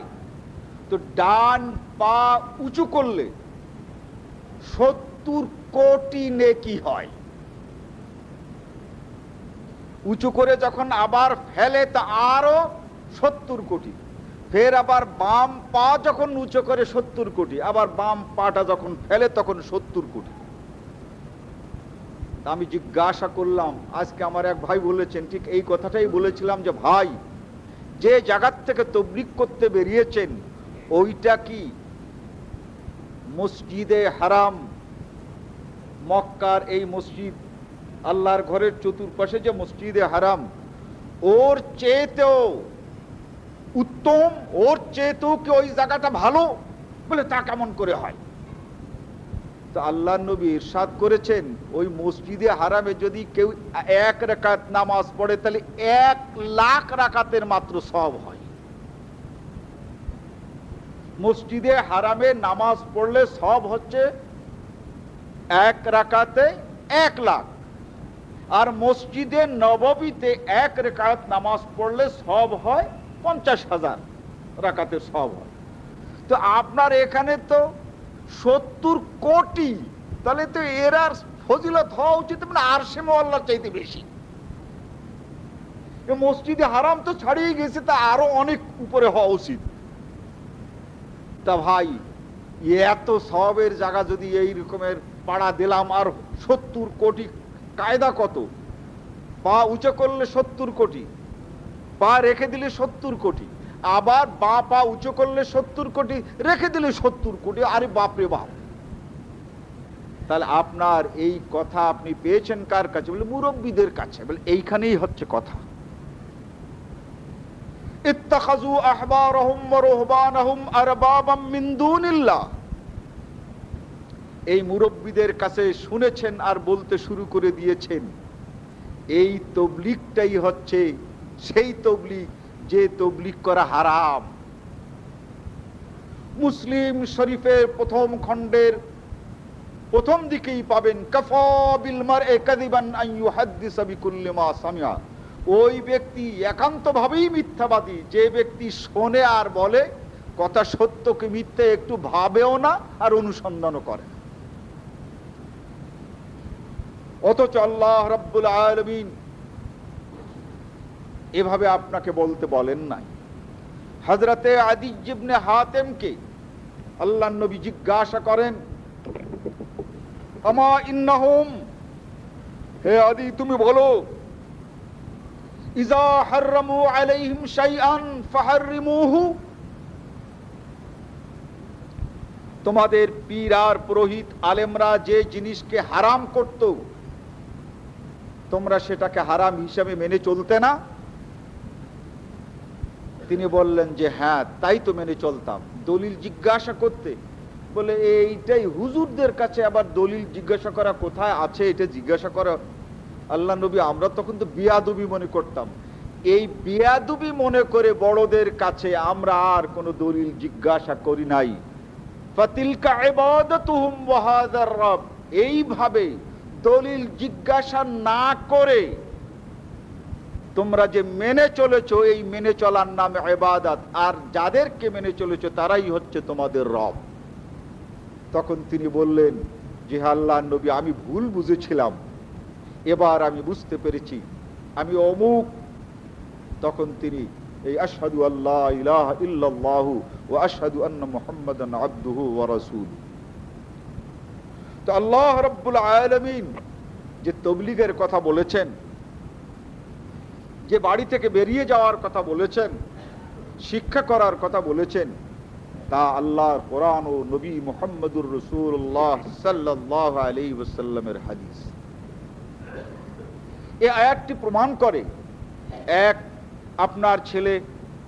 তো ডান পা উঁচু করলে 70 কোটি নেকি হয়, উঁচু করে যখন আবার ফেলে তা আরো 70 কোটি, ফের আবার বাম পা যখন উঁচু করে 70 কোটি, আবার বাম পাটা যখন ফেলে তখন 70 কোটি। আমি জিজ্ঞাসা করলাম, আজকে আমার এক ভাই বলেছেন, ঠিক এই কথাটাই বলেছিলাম যে ভাই, যে জায়গার থেকে তাবলীগ করতে বেরিয়েছেন ওইটা কি মসজিদে হারাম, মক্কার এই মসজিদ, আল্লাহর ঘরের চতুর্পাশে যে মসজিদে হারাম, ওর চেয়েতেও উত্তম, ওর চেয়েতেও কি ওই জায়গাটা ভালো? বলে তা কেমন করে হয়? তো আল্লাহর নবী ইরশাদ করেছেন, ওই মসজিদে হারামে যদি কেউ 1 রাকাত নামাজ পড়ে তাহলে 1 লাখ রাকাতের মাত্র সওয়াব হয়। মসজিদে হারামে নামাজ পড়লে সওয়াব হচ্ছে 1 রাকাতে 1 লাখ, আর মসজিদে নববীতে 1 রাকাত নামাজ পড়লে সওয়াব হয় 50,000 রাকাতের সওয়াব হয়। তো আপনার এখানে তো 70 কোটি, তাহলে তো এর আর ফজিলত হওয়া উচিত মানে আরশে মোয়াল্লার চাইতে বেশি। মসজিদে হারাম তো ছাড়িয়ে গেছে, তা আরো অনেক উপরে হওয়া উচিত। তা ভাই, এত সওয়াবের জায়গা যদি এই রকমের পাড়া দিলাম, আর 70 কোটি, কায়দা কত? পা উঁচু করলে 70 কোটি, পা রেখে দিলে 70 কোটি, আবার বা পা উঁচু করলে 70 কোটি, রেখে দিলে 70 কোটি। আরে বাপরে বাপ! তাহলে আপনার এই কথা আপনি পেয়েছেন কার কাছে? বলে মুরব্বীদের কাছে। বলে এইখানেই হচ্ছে কথা। ইত্তাখাযু আহবারহুম ওয়া রুহবানহুম আরবাবাম মিন দুনিল্লাহ, এই মুরব্বীদের কাছে শুনেছেন আর বলতে শুরু করে দিয়েছেন। এই তাবলীগটাই হচ্ছে সেই তাবলীগ যে তাবলীগ করা হারাম। মুসলিম শরীফের প্রথম খণ্ডের প্রথম দিকেই পাবেন, কাফা বিল মারই কাযিবান আন ইউহাদ্দিসা বিকুল্লি মা সামিআ। ওই ব্যক্তি একান্তভাবেই মিথ্যাবাদী যে ব্যক্তি শোনে আর বলে, কথা সত্য কি মিথ্যে একটু ভাবেও না আর অনুসন্ধানও করে। অথচ আল্লাহ রাব্বুল আলামিন এভাবে আপনাকে বলতে বলেন নাই। হযরতে আদি ইবনে হাতেমকে আল্লাহর নবী জিজ্ঞাসা করেন, আমা ইন্নাহুম, হে আদি তুমি বলো, ইজা হাররামু আলাইহিম শাইআন ফাহাররিমুহু, তোমাদের পীর আর পুরোহিত আলেমরা যে জিনিসকে হারাম করত তোমরা সেটাকে হারাম হিসাবে মেনে চলতে না? তিনি বললেন যে হ্যাঁ, তাই তো মেনে চলতাম। দলিল জিজ্ঞাসা করতে বলে, এইটাই হুজুরদের কাছে আবার দলিল জিজ্ঞাসা করা কোথায় আছে, এটা জিজ্ঞাসা করা? আল্লাহ নবী, আমরা তখন তো বিয়াদবি মনে করতাম। এই বিয়াদবি মনে করে বড়দের কাছে আমরা আর কোনো দলিল জিজ্ঞাসা করি নাই। ফাতিলকা ইবাদাতুহুম ওয়া হাযার রব, এইভাবে দলিল জিজ্ঞাসা না করে তোমরা যে মেনে চলেছো, এই মেনে চলার নাম ইবাদত, আর যাদেরকে মেনে চলেছো তারাই হচ্ছে তোমাদের রব। তখন তিনি বললেন যে আল্লাহর নবী, আমি ভুল বুঝেছিলাম, এবার আমি বুঝতে পেরেছি আমি অমুক। তখন তিনি এই আশহাদু আল্লা ইলাহা ইল্লাল্লাহু ওয়া আশহাদু আন্না মুহাম্মাদান আবদুহু ওয়া রাসূলুহু। তো আল্লাহ রাব্বুল আলামিন যে তাবলীগের কথা বলেছেন, যে বাড়ি থেকে বেরিয়ে যাওয়ার কথা বলেছেন, শিক্ষা করার কথা বলেছেন, তা আল্লাহর কোরআন ও নবী মুহাম্মদুর রাসূলুল্লাহ সাল্লাল্লাহু আলাইহি ওয়াসাল্লামের হাদিস। এই আয়াতটি প্রমাণ করে, এক, আপনার ছেলে,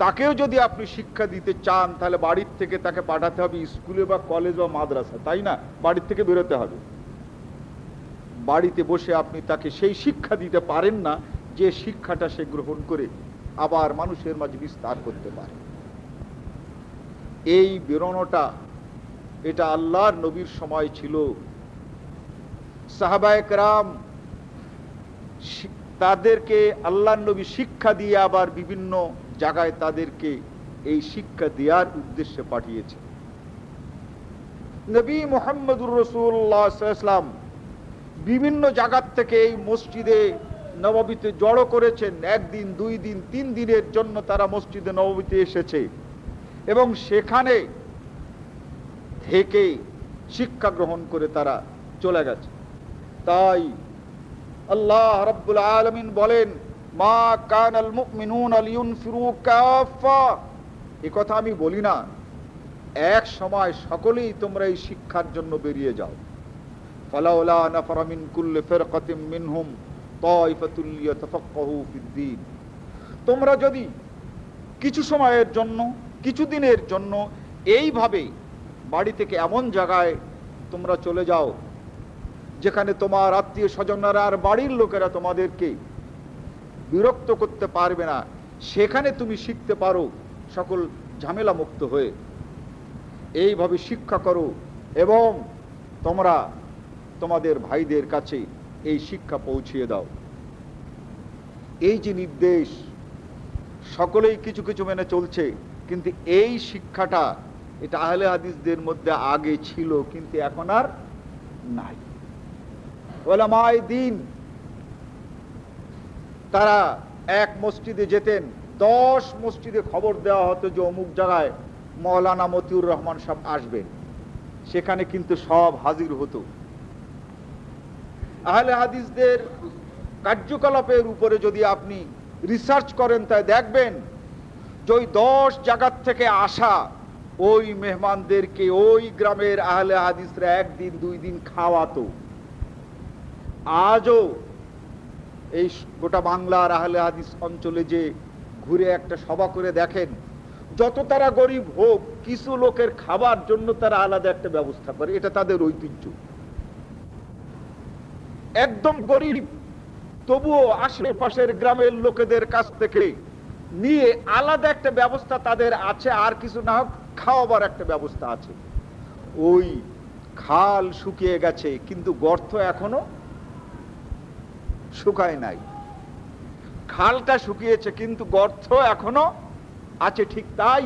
তাকেও যদি আপনি শিক্ষা দিতে চান তাহলে বাড়ির থেকে তাকে পাঠাতে হবে স্কুলে বা কলেজ বা মাদ্রাসা, তাই না? বাড়ির থেকে বেরোতে হবে। বাড়িতে বসে আপনি তাকে সেই শিক্ষা দিতে পারেন না যে শিক্ষাটা সে গ্রহণ করে আবার মানুষের মাঝে বিস্তার করতে পারে। এই বেরোনোটা, এটা আল্লাহর নবীর সময় ছিল। সাহাবায়ে কেরাম তাদেরকে আল্লাহর নবী শিক্ষা দিয়ে আবার বিভিন্ন জায়গায় তাদেরকে এই শিক্ষা দেওয়ার উদ্দেশ্যে পাঠিয়েছে। নবী মুহাম্মদুর রাসূলুল্লাহ সাল্লাল্লাহু আলাইহি ওয়াসাল্লাম বিভিন্ন জায়গা থেকে এই মসজিদে নববীতে জড়ো করেছেন। একদিন, 2 দিন, 3 দিনের জন্য তারা মসজিদে নববীতে এসেছে এবং সেখানে থেকে শিক্ষা গ্রহণ করে তারা চলে গেছে। তাই আল্লাহ রাব্বুল আলামিন বলেন, মা কানাল মুমিনুনা লিয়ুনফিরু কাফা, এই কথা আমি বলি না, এক সময় সকলেই তোমরা এই শিক্ষার জন্য বেরিয়ে যাও। ফালাউলা নাফারা মিন কুল্লি ফিরকাতিন মিনহুম তায়ফাতুল লিয়াতাফাক্কাহু ফিদ্দীন, তোমরা যদি কিছু সময়ের জন্য, কিছু দিনের জন্য এইভাবে বাড়ি থেকে এমন জায়গায় তোমরা চলে যাও যেখানে তোমার আত্মীয় স্বজনরা আর বাড়ির লোকেরা তোমাদেরকে বিরক্ত করতে পারবে না, সেখানে তুমি শিখতে পারো সকল ঝামেলা মুক্ত হয়ে। এইভাবে শিক্ষা করো এবং তোমরা তোমাদের ভাইদের কাছে এই শিক্ষা পৌঁছিয়ে দাও। এই যে নির্দেশ, সকলেই কিছু কিছু মেনে চলছে, কিন্তু এই শিক্ষাটা এটা আহলে হাদিসদের মধ্যে আগে ছিল, কিন্তু এখন আর নাই। উলামায়ে দ্বীন তারা এক মসজিদে যেতেন, 10 মসজিদে খবর দেওয়া হতো যে অমুক জায়গায় মাওলানা মতিউর রহমান সাহেব আসবেন, সেখানে কিন্তু সব হাজির হতো। আহলে হাদিসদের কার্যকলাপের উপরে যদি আপনি রিসার্চ করেন তাই দেখবেন যে ওই 10 জায়গার থেকে আসা ওই মেহমানদেরকে ওই গ্রামের আহলে হাদিসরা 1 দিন 2 দিন খাওয়াতো। আজও এই গোটা বাংলার আহলে হাদিস অঞ্চলে যে ঘুরে একটা সভা করে দেখেন, যত তারা গরিব হোক, কিছু লোকের খাবার জন্য তারা আলাদা একটা ব্যবস্থা করে, এটা তাদের ঐতিহ্য। একদম গরিব, তবুও আশেপাশের গ্রামের লোকেদের কাছ থেকে নিয়ে আলাদা একটা ব্যবস্থা তাদের আছে, আর কিছু না হোক খাওয়াবার একটা ব্যবস্থা আছে। ওই খাল শুকিয়ে গেছে কিন্তু গর্ত এখনো শুকায় নাই। খালটা শুকিয়েছে কিন্তু গর্ত এখনো আছে। ঠিক তাই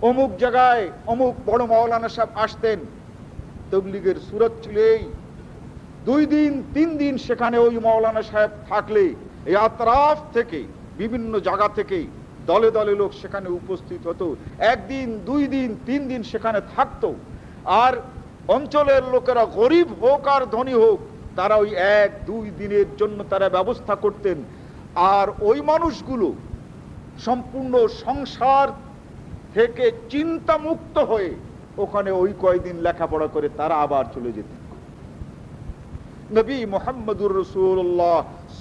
অমুক জায়গায় অমুক বড় মাওলানা সাহেব আসতেন, তাবলীগের সুরত ছিল এই, 2 দিন 3 দিন সেখানে ওই মাওলানা সাহেব থাকলে এই আতরাফ থেকে বিভিন্ন জায়গা থেকে দলে দলে লোক সেখানে উপস্থিত হতো, একদিন, 2 দিন, 3 দিন সেখানে থাকতো। আর অঞ্চলের লোকেরা গরিব হোক আর ধনী হোক, তারা ওই 1-2 দিনের জন্য তারা ব্যবস্থা করতেন। আর ওই মানুষগুলো সম্পূর্ণ সংসার থেকে চিন্তামুক্ত হয়ে ওখানে ওই কয়দিন লেখাপড়া করে তারা আবার চলে যেতেন। নবী মুহাম্মদুর রাসূলুল্লাহ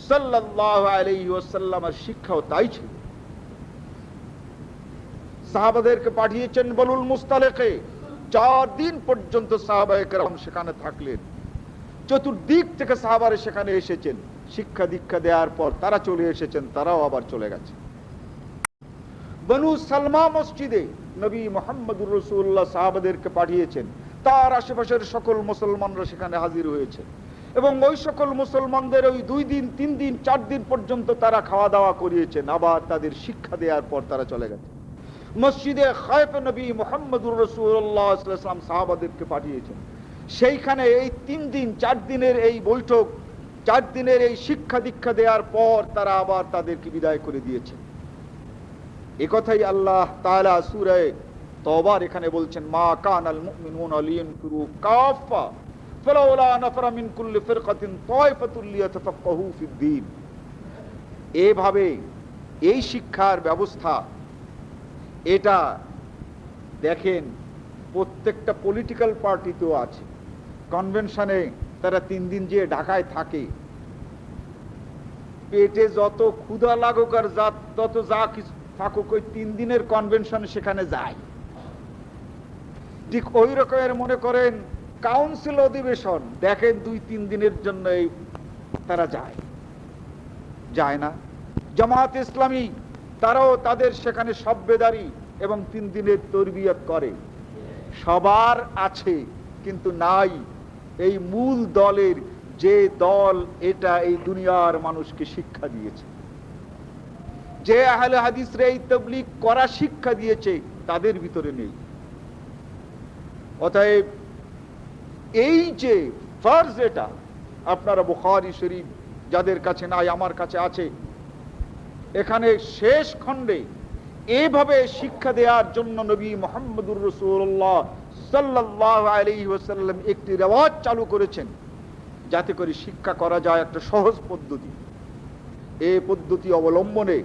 সাল্লাল্লাহু আলাইহি ওয়াসাল্লামের শিক্ষাও তাই ছিল। সাহাবাদেরকে পাঠিয়েছেন বনুল মুস্তালিকে, 4 দিন পর্যন্ত সাহাবায়ে কেরাম সেখানে থাকলেন। চতুর্দিক থেকে সাহাবারা সেখানে এসেছেন, শিক্ষা দীক্ষা দেওয়ার পর তারা চলে এসেছেন, তারাও আবার চলে গেছে। বনু সালমা মসজিদে নবী মুহাম্মদুর রাসূলুল্লাহ সাহাবাদেরকে পাঠিয়েছেন, তার আশেপাশের সকল মুসলমানরা সেখানে হাজির হয়েছে এবং ওই সকল মুসলমানদের ওই 2 দিন, 3 দিন, 4 দিন পর্যন্ত তারা খাওয়া দাওয়া করিয়েছেন, আবার তাদের শিক্ষা দেওয়ার পর তারা চলে গেছে। মসজিদে খায়ফে নবী মুহাম্মদুর রাসূলুল্লাহ সাল্লাল্লাহু আলাইহি ওয়াসাল্লাম সাহাবাদেরকে পাঠিয়েছেন। সেইখানে এই 3 দিন 4 দিনের এই বৈঠক, 4 দিনের এই শিক্ষা দীক্ষা দেওয়ার পর তারা আবার তাদেরকে বিদায় করে দিয়েছেন। এই কথাই আল্লাহ তাআলা সূরা তওবার এখানে বলছেন, মা কানাল মুমিনুনা লিয়ানফিরু কাফা ফালাউলা নাফারা মিন কুল্লি ফিরকাতিন তায়ফাতুল লিয়াতাফাক্কাহু ফিদ-দ্বীন। এভাবে এই শিক্ষার ব্যবস্থা, এটা দেখেন প্রত্যেকটা পলিটিক্যাল পার্টিতেও আছে। কনভেনশনে তারা 3 দিন যে ঢাকায় থাকে, পেটে যত ক্ষুধা লাগুক আর তত যা কিছু থাকুক, ওই 3 দিনের কনভেনশন সেখানে যায়। ঠিক ওই রকমের মনে করেন কাউন্সিল অধিবেশন, দেখেন 2-3 দিনের জন্য তারা যায় না। জামায়াত ইসলামী তারাও তাদের সেখানে সব্বেদারি এবং 3 দিনের তরবিয়ত করে। সবার আছে, কিন্তু নাই এই মূল দলের, যে দল এটা এই দুনিয়ার মানুষকে শিক্ষা দিয়েছে, যে আহলে হাদিসরা এই তাবলীগ করা শিক্ষা দিয়েছে, তাদের ভিতরে নেই। অতএব এই যে ফরজ, এটা আপনারা বুখারী শরীফ যাদের কাছে নাই, আমার কাছে আছে, এখানে শেষ খণ্ডে এভাবে শিক্ষা দেওয়ার জন্য নবী মুহাম্মদুর রাসূলুল্লাহ সাল্লাল্লাহু আলাইহি ওয়াসাল্লাম একটি রেওয়াজ চালু করেছেন, যাতে করে শিক্ষা করা যায় একটা সহজ পদ্ধতি। এই পদ্ধতি অবলম্বনে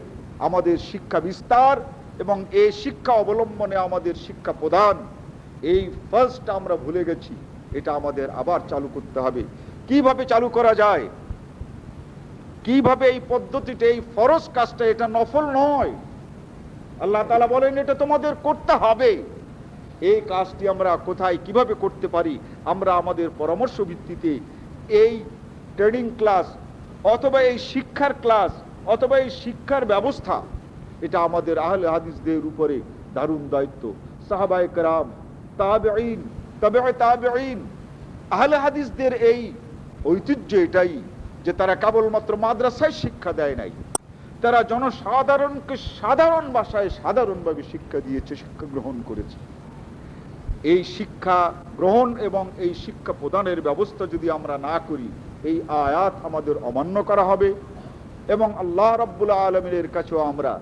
আমাদের শিক্ষা বিস্তার এবং এই শিক্ষা অবলম্বনে আমাদের শিক্ষা প্রদান, এই ফার্স্ট আমরা ভুলে গেছি, এটা আমাদের আবার চালু করতে হবে। কিভাবে চালু করা যায়, কিভাবে এই পদ্ধতিটা, এই ফরজ কাজটা, এটা নফল নয়। আল্লাহ তাআলা বলেন এটা তোমাদের করতে হবে। এই কাজটি আমরা কোথায় কিভাবে করতে পারি, আমরা আমাদের পরামর্শ ভিত্তিতে এই ট্রেনিং ক্লাস অথবা এই শিক্ষার ক্লাস অথবা এই শিক্ষার ব্যবস্থা, এটা আমাদের আহলে হাদিসদের উপরে দারুণ দায়িত্ব। সাহাবায়ে কেরাম, তাবেঈন, তাবেঈ তাবেঈন, আহলে হাদিসদের এই ঐতিহ্য এটাই যে তারা কেবলমাত্র মাদ্রাসায় শিক্ষা দেয় নাই, তারা জনসাধারণকে সাধারণ ভাষায় সাধারণভাবে শিক্ষা দিয়েছে, শিক্ষা গ্রহণ করেছে। এই শিক্ষা গ্রহণ এবং এই শিক্ষা প্রদানের ব্যবস্থা যদি আমরা না করি, এই আয়াত আমাদের অমান্য করা হবে এবং আল্লাহ রাব্বুল আলামিনের কাছেও আমরা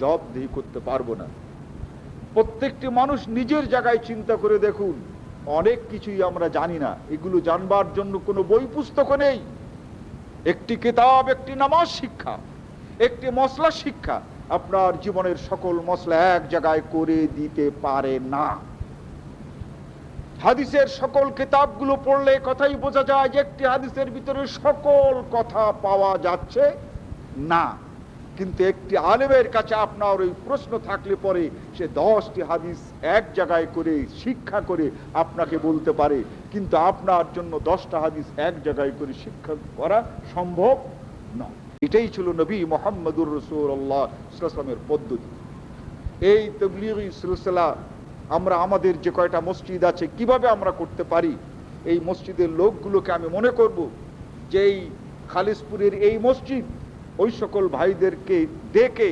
জবাবদিহি করতে পারবো না। প্রত্যেকটি মানুষ নিজের জায়গায় চিন্তা করে দেখুন, অনেক কিছুই আমরা জানি না। এগুলো জানবার জন্য কোনো বই পুস্তক নেই। একটি কিতাব, একটি নামাজ শিক্ষা, একটি মসলা শিক্ষা আপনার জীবনের সকল মসলা এক জায়গায় করে দিতে পারে না। হাদিসের সকল কিতাবগুলো পড়লে কথাই বোঝা যায় যে একটি হাদিসের ভিতরে সকল কথা পাওয়া যাচ্ছে না। কিন্তু একটি আলেমের কাছে আপনার ওই প্রশ্ন থাকলে পরে সে 10টি হাদিস এক জায়গায় করে শিক্ষা করে আপনাকে বলতে পারে, কিন্তু আপনার জন্য 10টা হাদিস এক জায়গায় করে শিক্ষা করা সম্ভব নয়। এটাই ছিল নবী মুহাম্মদুর রাসূলুল্লাহ সাল্লাল্লাহু আলাইহি ওয়াসাল্লামের পদ্ধতি। এই তাবলীগী সিলসিলা আমরা আমাদের যে কয়টা মসজিদ আছে কিভাবে আমরা করতে পারি, এই মসজিদের লোকগুলোকে আমি মনে করব যে এই খালিশপুরের এই মসজিদ, ওই সকল ভাইদেরকে ডেকে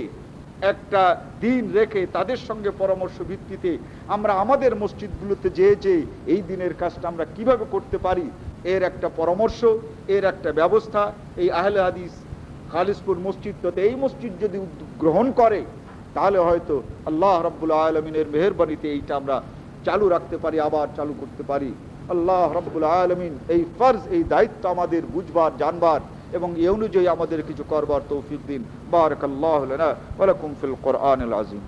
একটা দিন রেখে তাদের সঙ্গে পরামর্শ ভিত্তিতে আমরা আমাদের মসজিদগুলোতে যে এই দিনের কাজটা আমরা কিভাবে করতে পারি, এর একটা পরামর্শ, এর একটা ব্যবস্থা এই আহলে হাদিস খালিশপুর মসজিদ, এই মসজিদ যদি গ্রহণ করে, তাহলে হয়তো আল্লাহ রাব্বুল আলামিনের মেহেরবানিতে এইটা আমরা চালু রাখতে পারি, আবার চালু করতে পারি। আল্লাহ রাব্বুল আলামিন এই ফরজ, এই দায়িত্ব আমাদের বুঝবার, জানবার এবং এই অনুযায়ী আমাদের কিছু করবার তৌফিক দিন। বারাকাল্লাহু লানা ওয়া লাকুম ফিল কোরআনিল আযীম।